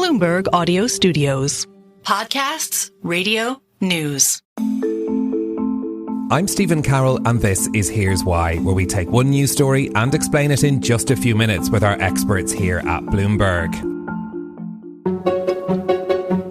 Bloomberg Audio Studios. Podcasts, radio, news. I'm Stephen Carroll, and this is Here's Why, where we take one news story and explain it in just a few minutes with our experts here at Bloomberg.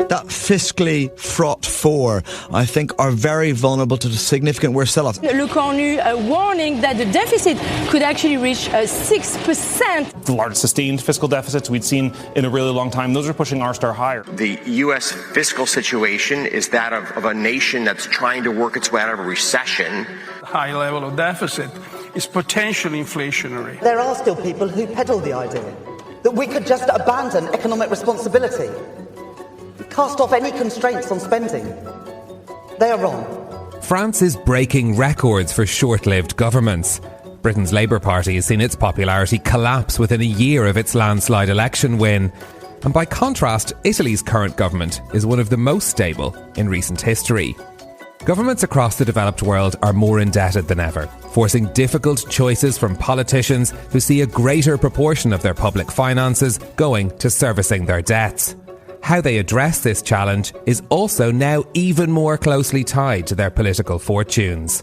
That fiscally fraught four, I think, are very vulnerable to the significant worse sell-off. Le Cornu warning that the deficit could actually reach 6%. The largest sustained fiscal deficits we'd seen in a really long time. Those are pushing R-star higher. The U.S. fiscal situation is that of a nation that's trying to work its way out of a recession. High level of deficit is potentially inflationary. There are still people who peddle the idea that we could just abandon economic responsibility, cast off any constraints on spending. They are wrong. France is breaking records for short-lived governments. Britain's Labour Party has seen its popularity collapse within a year of its landslide election win. And by contrast, Italy's current government is one of the most stable in recent history. Governments across the developed world are more indebted than ever, forcing difficult choices from politicians who see a greater proportion of their public finances going to servicing their debts. How they address this challenge is also now even more closely tied to their political fortunes.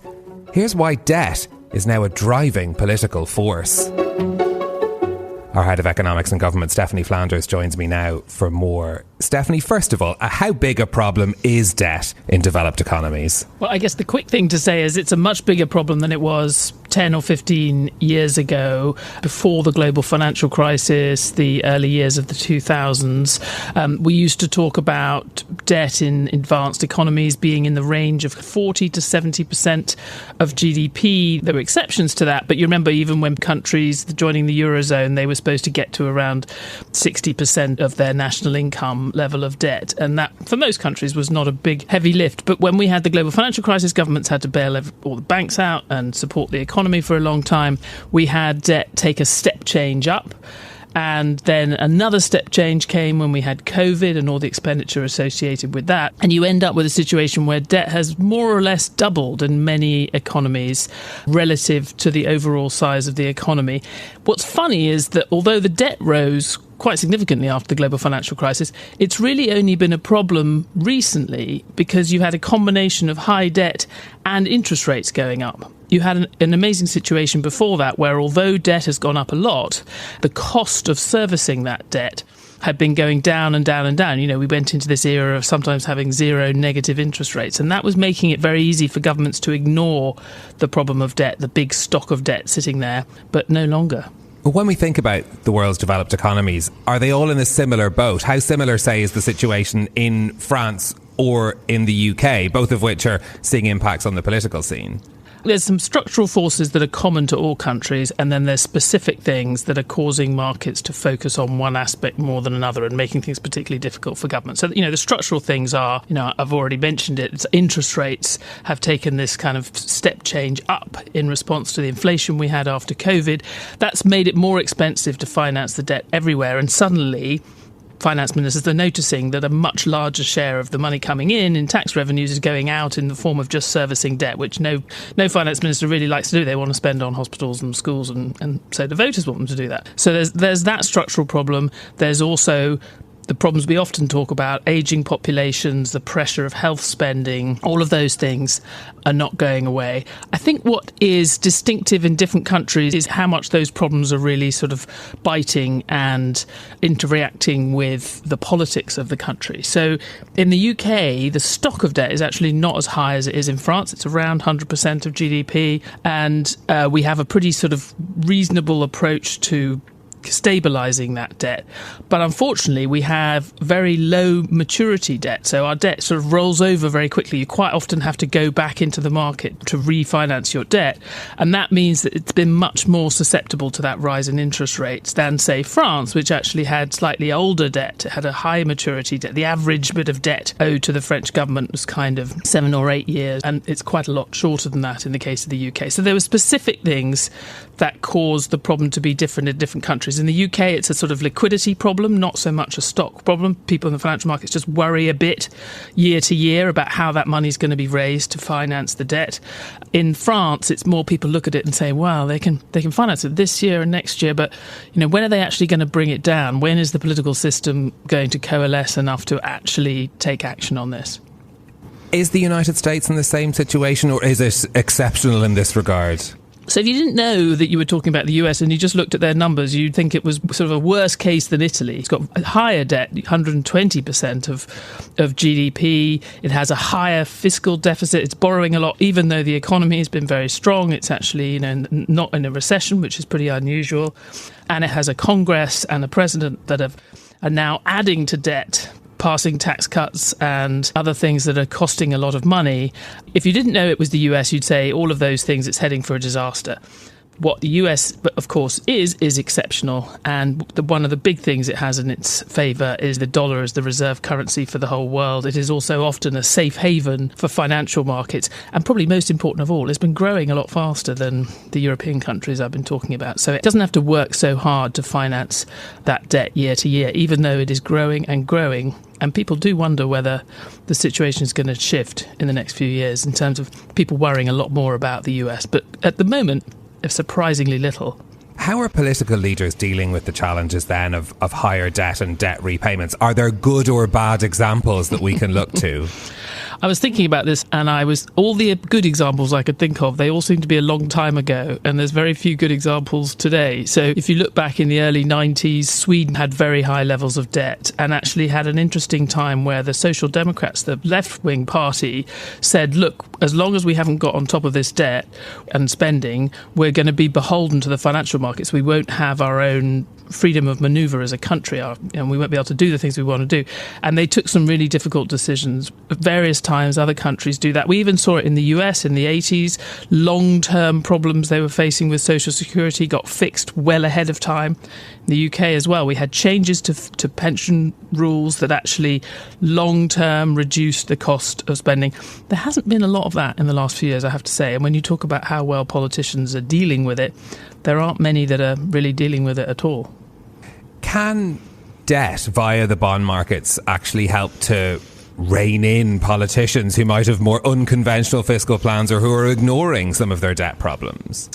Here's why debt is now a driving political force. Our Head of Economics and Government, Stephanie Flanders, joins me now for more. Stephanie, first of all, how big a problem is debt in developed economies? Well, I guess the quick thing to say is it's a much bigger problem than it was 10 or 15 years ago, before the global financial crisis, the early years of the 2000s. We used to talk about debt in advanced economies being in the range of 40 to 70% of GDP. There were exceptions to that, but you remember even when countries joining the Eurozone, they were supposed to get to around 60% of their national income level of debt. And that, for most countries, was not a big, heavy lift. But when we had the global financial crisis, governments had to bail all the banks out and support the economy for a long time. We had debt take a step change up. And then another step change came when we had COVID and all the expenditure associated with that. And you end up with a situation where debt has more or less doubled in many economies relative to the overall size of the economy. What's funny is that although the debt rose quite significantly after the global financial crisis, it's really only been a problem recently because you had a combination of high debt and interest rates going up. You had an amazing situation before that where although debt has gone up a lot, the cost of servicing that debt had been going down and down and down. You know, we went into this era of sometimes having zero negative interest rates, and that was making it very easy for governments to ignore the problem of debt, the big stock of debt sitting there, but no longer. When we think about the world's developed economies, are they all in a similar boat? How similar, say, is the situation in France or in the UK, both of which are seeing impacts on the political scene? There's some structural forces that are common to all countries, and then there's specific things that are causing markets to focus on one aspect more than another and making things particularly difficult for government. So, the structural things are, I've already mentioned it, it's interest rates have taken this kind of step change up in response to the inflation we had after COVID. That's made it more expensive to finance the debt everywhere, and suddenly finance ministers are noticing that a much larger share of the money coming in tax revenues is going out in the form of just servicing debt, which no finance minister really likes to do. They want to spend on hospitals and schools, and so the voters want them to do that. So there's that structural problem. There's also the problems we often talk about, ageing populations, the pressure of health spending, all of those things are not going away. I think what is distinctive in different countries is how much those problems are really sort of biting and interacting with the politics of the country. So in the UK, the stock of debt is actually not as high as it is in France. It's around 100% of GDP. And we have a pretty sort of reasonable approach to stabilising that debt. But unfortunately, we have very low maturity debt. So our debt sort of rolls over very quickly. You quite often have to go back into the market to refinance your debt. And that means that it's been much more susceptible to that rise in interest rates than, say, France, which actually had slightly older debt. It had a high maturity debt. The average bit of debt owed to the French government was kind of 7 or 8 years. And it's quite a lot shorter than that in the case of the UK. So there were specific things that caused the problem to be different in different countries. Whereas in the UK, it's a sort of liquidity problem, not so much a stock problem. People in the financial markets just worry a bit year to year about how that money is going to be raised to finance the debt. In France, it's more people look at it and say, well, they can finance it this year and next year, but when are they actually going to bring it down? When is the political system going to coalesce enough to actually take action on this? Is the United States in the same situation, or is it exceptional in this regard? So if you didn't know that you were talking about the US and you just looked at their numbers, you'd think it was sort of a worse case than Italy. It's got a higher debt, 120% of GDP. It has a higher fiscal deficit. It's borrowing a lot, even though the economy has been very strong. It's actually not in a recession, which is pretty unusual. And it has a Congress and a president that are now adding to debt, passing tax cuts and other things that are costing a lot of money. If you didn't know it was the US, you'd say all of those things, it's heading for a disaster. What the US, of course, is exceptional. And one of the big things it has in its favour is the dollar as the reserve currency for the whole world. It is also often a safe haven for financial markets. And probably most important of all, it's been growing a lot faster than the European countries I've been talking about. So it doesn't have to work so hard to finance that debt year to year, even though it is growing and growing. And people do wonder whether the situation is going to shift in the next few years in terms of people worrying a lot more about the US. But at the moment, surprisingly little. How are political leaders dealing with the challenges then of higher debt and debt repayments? Are there good or bad examples that we can look to? I was thinking about this, and all the good examples I could think of, they all seem to be a long time ago, and there's very few good examples today. So if you look back in the early 90s, Sweden had very high levels of debt and actually had an interesting time where the Social Democrats, the left-wing party, said, look, as long as we haven't got on top of this debt and spending, we're going to be beholden to the financial markets. We won't have our own freedom of manoeuvre as a country, and we won't be able to do the things we want to do. And they took some really difficult decisions. At various times, other countries do that. We even saw it in the US in the 80s. Long-term problems they were facing with Social Security got fixed well ahead of time. In the UK as well, we had changes to pension rules that actually long-term reduced the cost of spending. There hasn't been a lot of that in the last few years, I have to say. And when you talk about how well politicians are dealing with it, there aren't many that are really dealing with it at all. Can debt via the bond markets actually help to rein in politicians who might have more unconventional fiscal plans or who are ignoring some of their debt problems?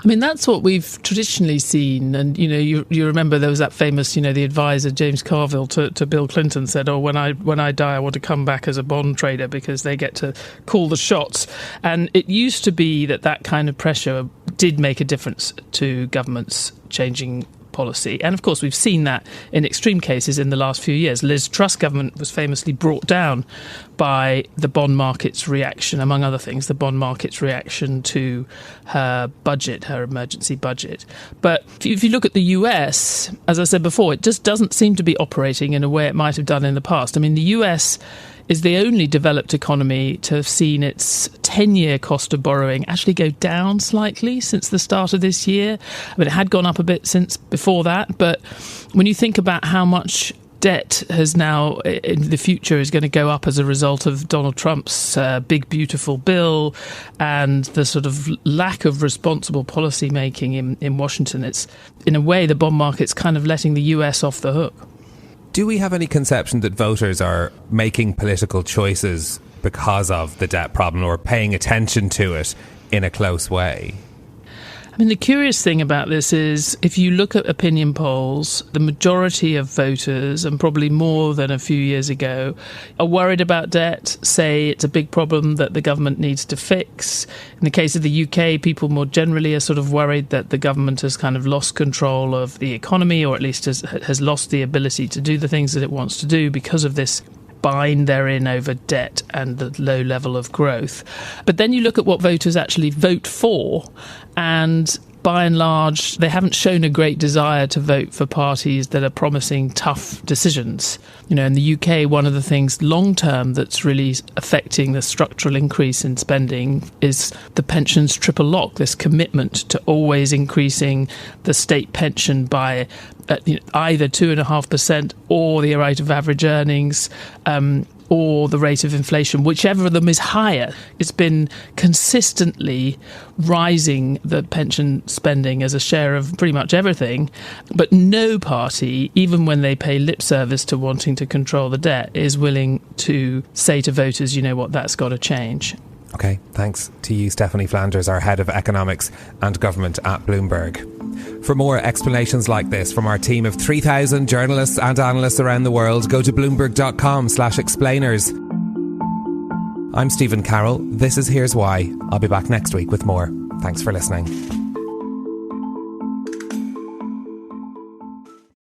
I mean, that's what we've traditionally seen. And, you remember there was that famous, the advisor, James Carville, to Bill Clinton said, when I die, I want to come back as a bond trader because they get to call the shots. And it used to be that kind of pressure did make a difference to governments changing policy. And of course, we've seen that in extreme cases in the last few years. Liz Truss' government was famously brought down by the bond market's reaction, among other things, the bond market's reaction to her budget, her emergency budget. But if you look at the US, as I said before, it just doesn't seem to be operating in a way it might have done in the past. I mean, the US is the only developed economy to have seen its 10-year cost of borrowing actually go down slightly since the start of this year. I mean, it had gone up a bit since before that, but when you think about how much debt has now in the future is going to go up as a result of Donald Trump's big beautiful bill and the sort of lack of responsible policy making in Washington, it's in a way the bond market's kind of letting the US off the hook. Do we have any conception that voters are making political choices because of the debt problem or paying attention to it in a close way? I mean, the curious thing about this is if you look at opinion polls, the majority of voters, and probably more than a few years ago, are worried about debt, say it's a big problem that the government needs to fix. In the case of the UK, people more generally are sort of worried that the government has kind of lost control of the economy, or at least has lost the ability to do the things that it wants to do because of this bind they're in over debt and the low level of growth. But then you look at what voters actually vote for, and by and large, they haven't shown a great desire to vote for parties that are promising tough decisions. In the UK, one of the things long-term that's really affecting the structural increase in spending is the pensions triple lock, this commitment to always increasing the state pension by either 2.5% or the rate of average earnings. or the rate of inflation, whichever of them is higher. It's been consistently rising, the pension spending as a share of pretty much everything, but no party, even when they pay lip service to wanting to control the debt, is willing to say to voters, you know what, that's got to change. OK, thanks to you, Stephanie Flanders, our head of economics and government at Bloomberg. For more explanations like this from our team of 3,000 journalists and analysts around the world, go to bloomberg.com/explainers. I'm Stephen Carroll. This is Here's Why. I'll be back next week with more. Thanks for listening.